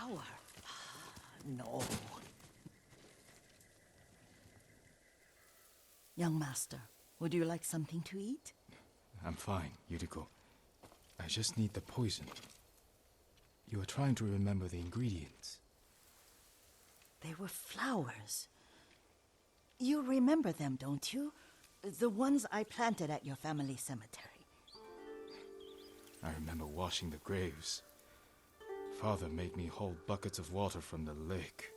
flower. No. Young master, would you like something to eat? I'm fine, Yuriko. I just need the poison. You are trying to remember the ingredients. They were flowers. You remember them, don't you? The ones I planted at your family cemetery. I remember washing the graves. Father made me hold buckets of water from the lake.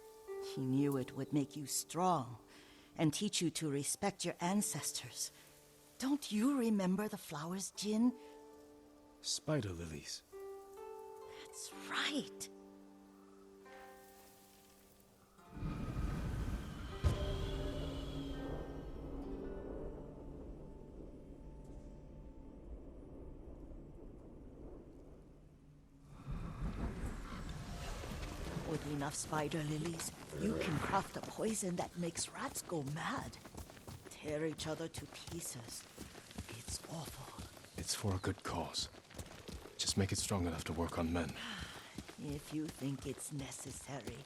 He knew it would make you strong and teach you to respect your ancestors. Don't you remember the flowers, Jin? Spider lilies. That's right. With enough spider lilies, you can craft a poison that makes rats go mad. Tear each other to pieces. It's awful. It's for a good cause. Just make it strong enough to work on men. If you think it's necessary,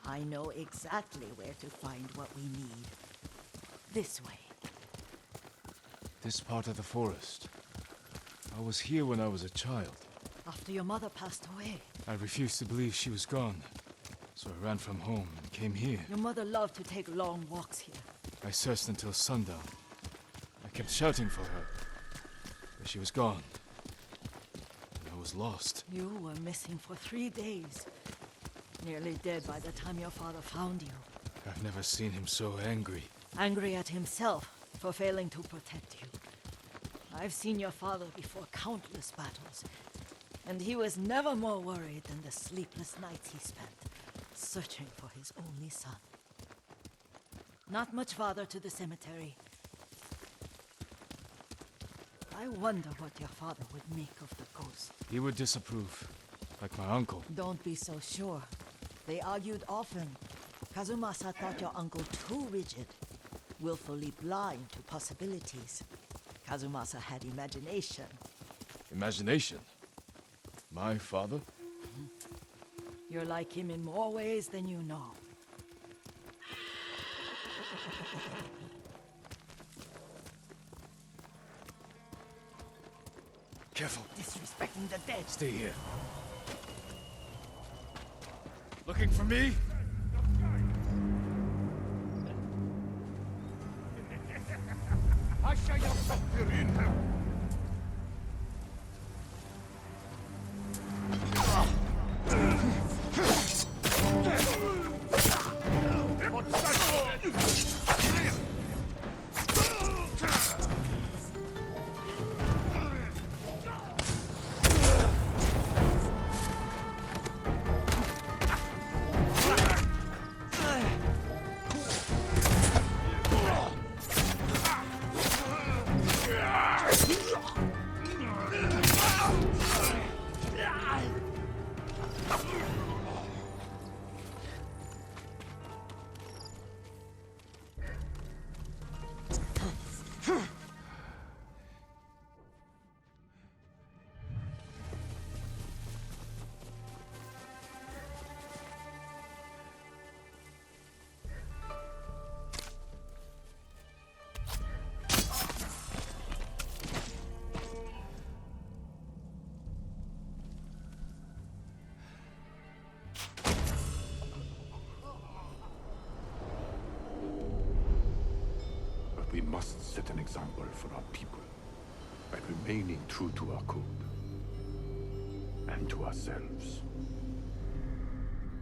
I know exactly where to find what we need. This way. This part of the forest. I was here when I was a child. After your mother passed away. I refused to believe she was gone. So I ran from home and came here. Your mother loved to take long walks here. I searched until sundown. I kept shouting for her. But she was gone. And I was lost. You were missing for 3 days. Nearly dead by the time your father found you. I've never seen him so angry. Angry at himself for failing to protect you. I've seen your father before countless battles. And he was never more worried than the sleepless nights he spent searching for his only son. Not much farther to the cemetery. I wonder what your father would make of the ghost. He would disapprove, like my uncle. Don't be so sure. They argued often. Kazumasa thought your uncle too rigid, willfully blind to possibilities. Kazumasa had imagination. Imagination? My father? You're like him in more ways than you know. Careful. Disrespecting the dead. Stay here. Looking for me? We must set an example for our people by remaining true to our code and to ourselves.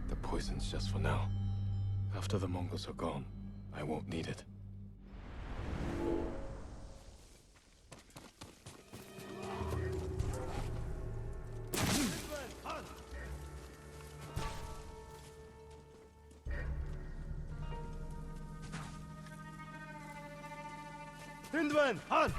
The poison's just for now. After the Mongols are gone, I won't need it. Hindwen! Han!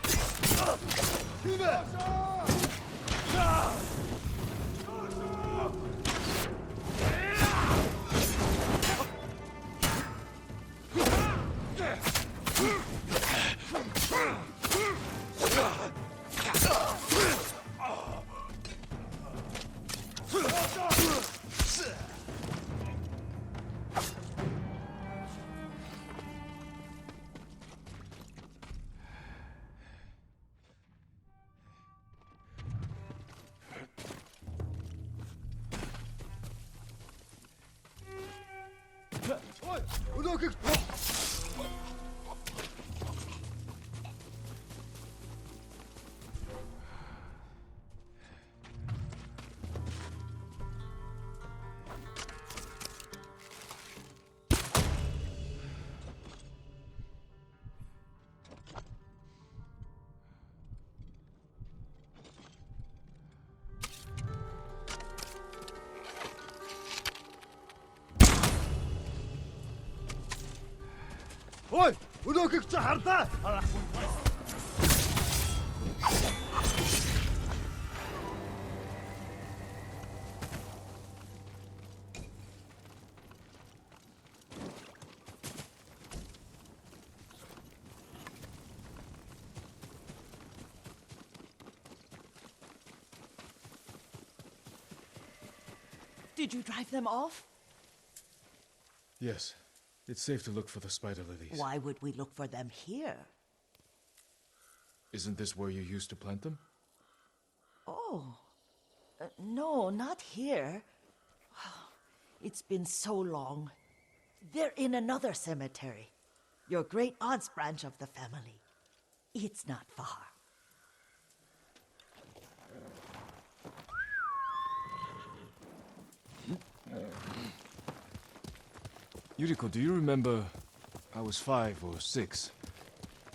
Ой, өнөөхийг чи харлаа. Did you drive them off? Yes. It's safe to look for the spider lilies. Why would we look for them here? Isn't this where you used to plant them? Oh, no, not here. It's been so long. They're in another cemetery. Your great aunt's branch of the family. It's not far. Yuriko, do you remember? I was 5 or 6.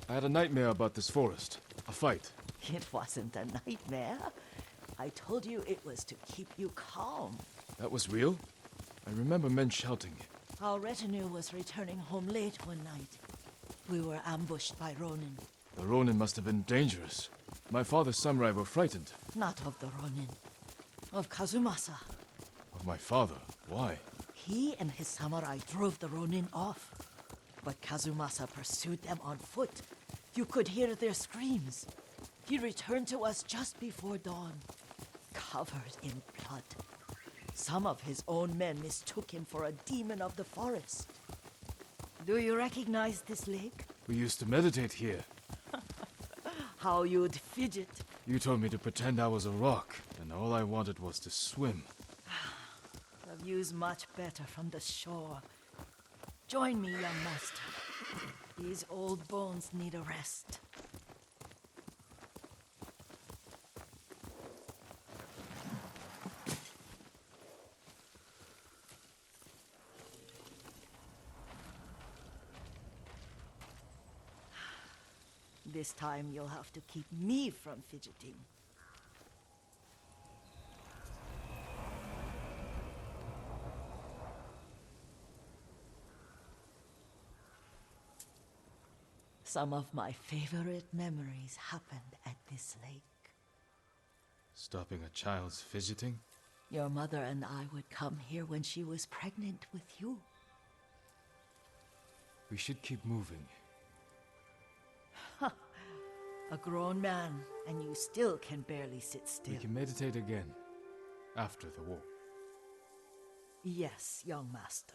I had a nightmare about this forest. A fight. It wasn't a nightmare. I told you it was to keep you calm. That was real? I remember men shouting. Our retinue was returning home late one night. We were ambushed by Ronin. The Ronin must have been dangerous. My father's samurai were frightened. Not of the Ronin. Of Kazumasa. Of my father? Why? He and his samurai drove the Ronin off. But Kazumasa pursued them on foot. You could hear their screams. He returned to us just before dawn, covered in blood. Some of his own men mistook him for a demon of the forest. Do you recognize this lake? We used to meditate here. How you'd fidget. You told me to pretend I was a rock, and all I wanted was to swim. The view's much better from the shore. Join me, young master. These old bones need a rest. This time you'll have to keep me from fidgeting. Some of my favorite memories happened at this lake. Stopping a child's fidgeting? Your mother and I would come here when she was pregnant with you. We should keep moving. A grown man, and you still can barely sit still. We can meditate again. After the war. Yes, young master.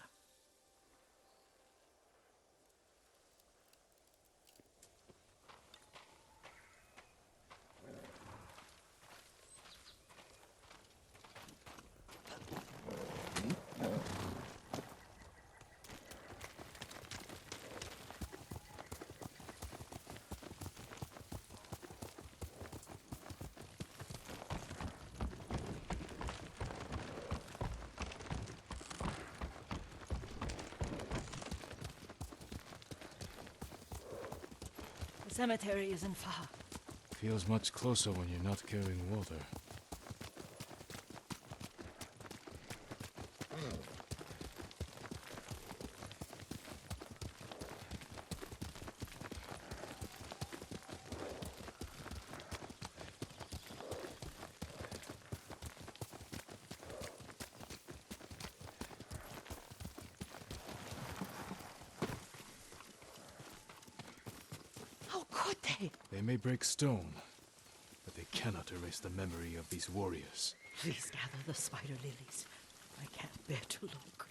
The cemetery isn't far. Feels much closer when you're not carrying water. How could they? They may break stone, but they cannot erase the memory of these warriors. Please gather the spider lilies. I can't bear to look.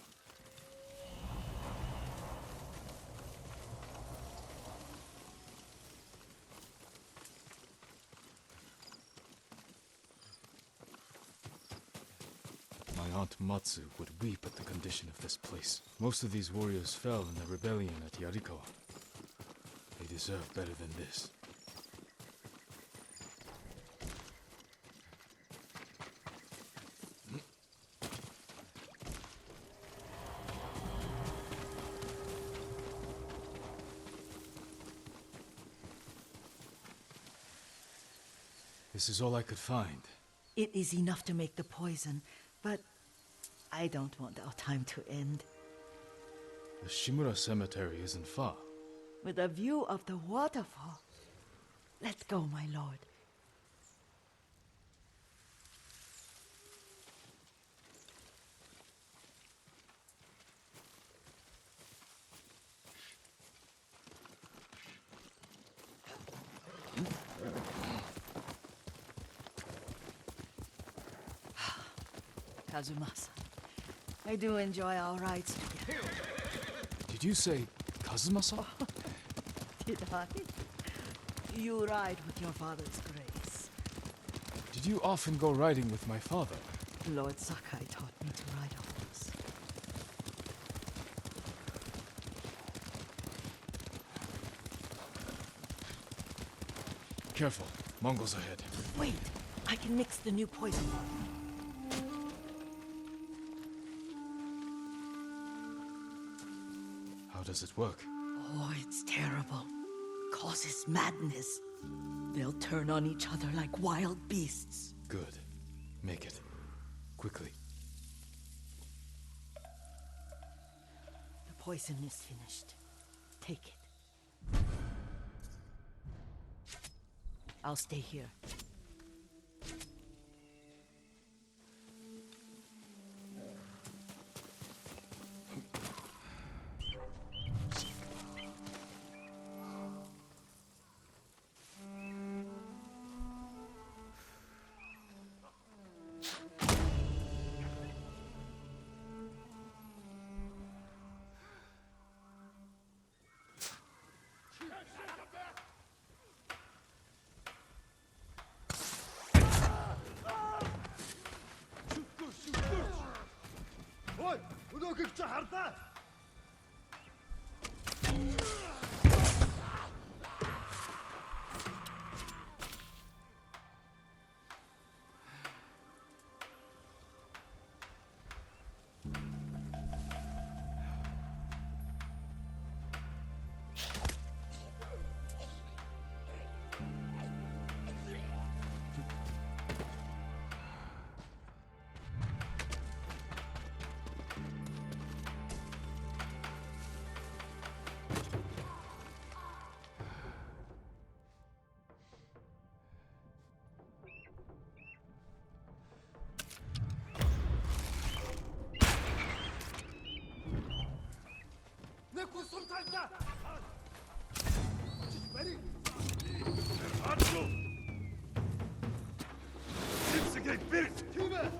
My Aunt Matsu would weep at the condition of this place. Most of these warriors fell in the rebellion at Yuriko. They deserve better than this. This is all I could find. It is enough to make the poison, but I don't want our time to end. The Shimura Cemetery isn't far. With a view of the waterfall. Let's go, my lord. Kazumasa, I do enjoy our rides together. Did you say Kazuma-san? Did I? You ride with your father's grace. Did you often go riding with my father? Lord Sakai taught me to ride a horse. Careful, Mongols ahead. Wait, I can mix the new poison. How does it work? Oh, it's terrible. Causes madness. They'll turn on each other like wild beasts. Good. Make it. Quickly. The poison is finished. Take it. I'll stay here. Ой, өнөөхийг чи харлаа. 내 구슬탄다. Ready? Atsu. Sipsige birt. Kime.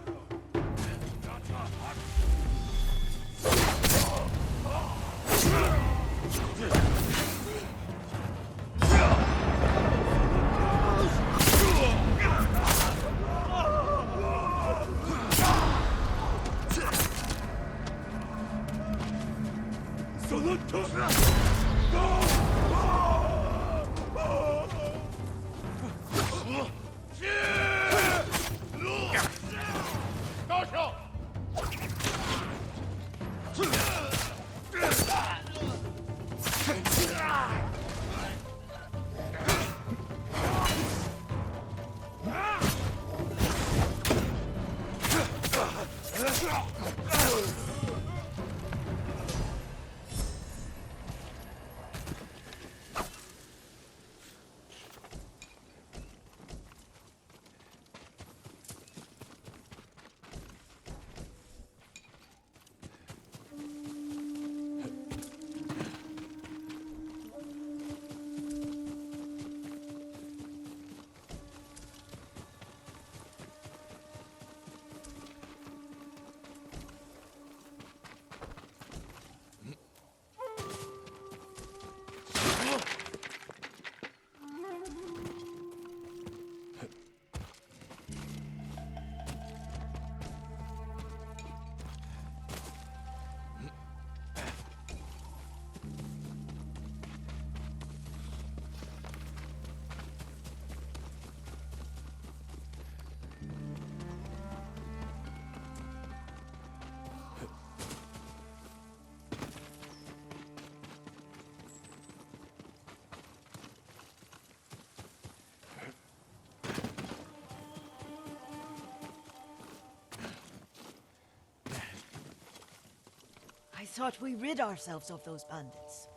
thought we rid ourselves of those bandits.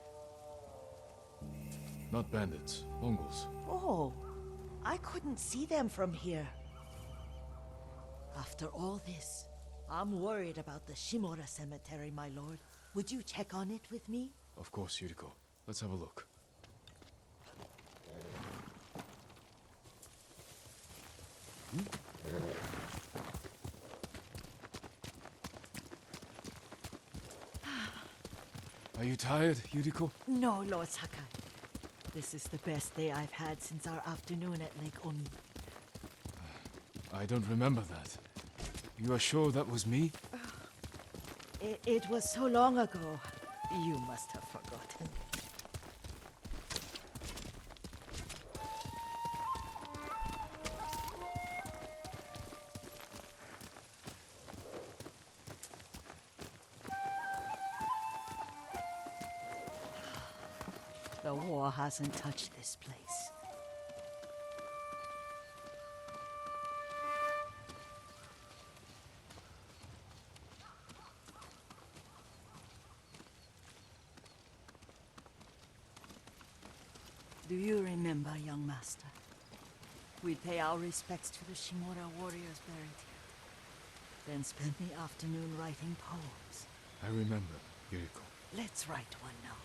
Not bandits, Mongols. Oh, I couldn't see them from here. After all this, I'm worried about the Shimura cemetery, my lord. Would you check on it with me? Of course, Yuriko. Let's have a look. Are you tired, Yuriko? No, Lord Sakai. This is the best day I've had since our afternoon at Lake Omi. I don't remember that. You are sure that was me? It was so long ago. You must have forgotten. The war hasn't touched this place. Do you remember, young master? We'd pay our respects to the Shimura warriors buried here, then spend the afternoon writing poems. I remember, Yuriko. Let's write one now.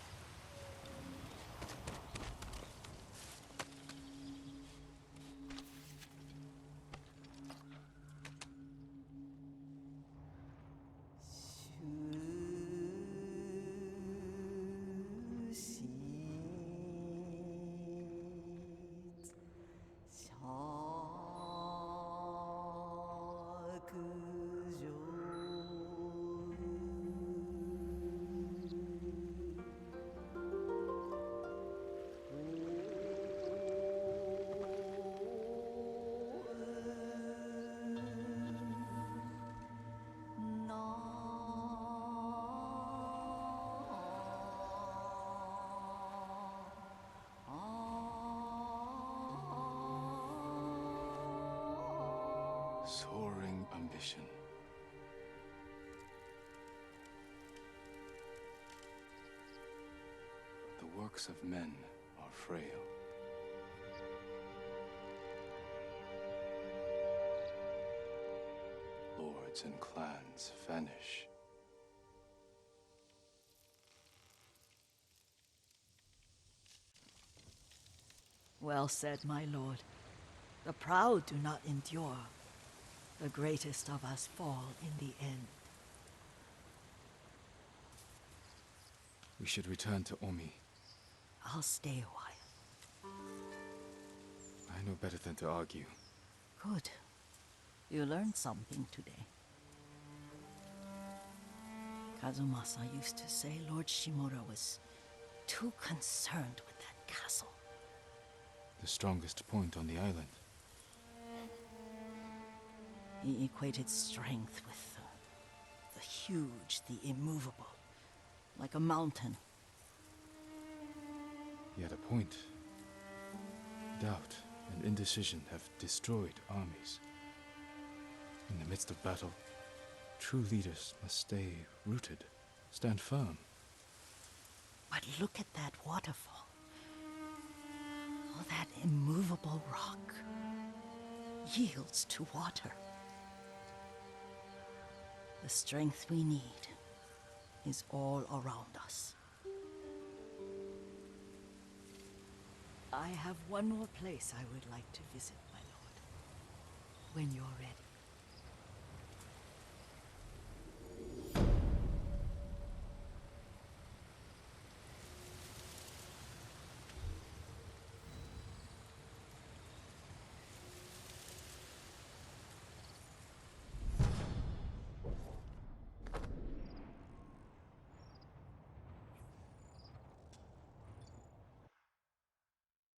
Soaring ambition. The works of men are frail. Lords and clans vanish. Well said, my lord. The proud do not endure. The greatest of us fall in the end. We should return to Omi. I'll stay a while. I know better than to argue. Good. You learned something today. Kazumasa used to say Lord Shimura was too concerned with that castle. The strongest point on the island. He equated strength with the huge, the immovable, like a mountain. He had a point. Doubt and indecision have destroyed armies. In the midst of battle, true leaders must stay rooted, stand firm. But look at that waterfall. Oh, that immovable rock yields to water. The strength we need is all around us. I have one more place I would like to visit, my lord. When you're ready.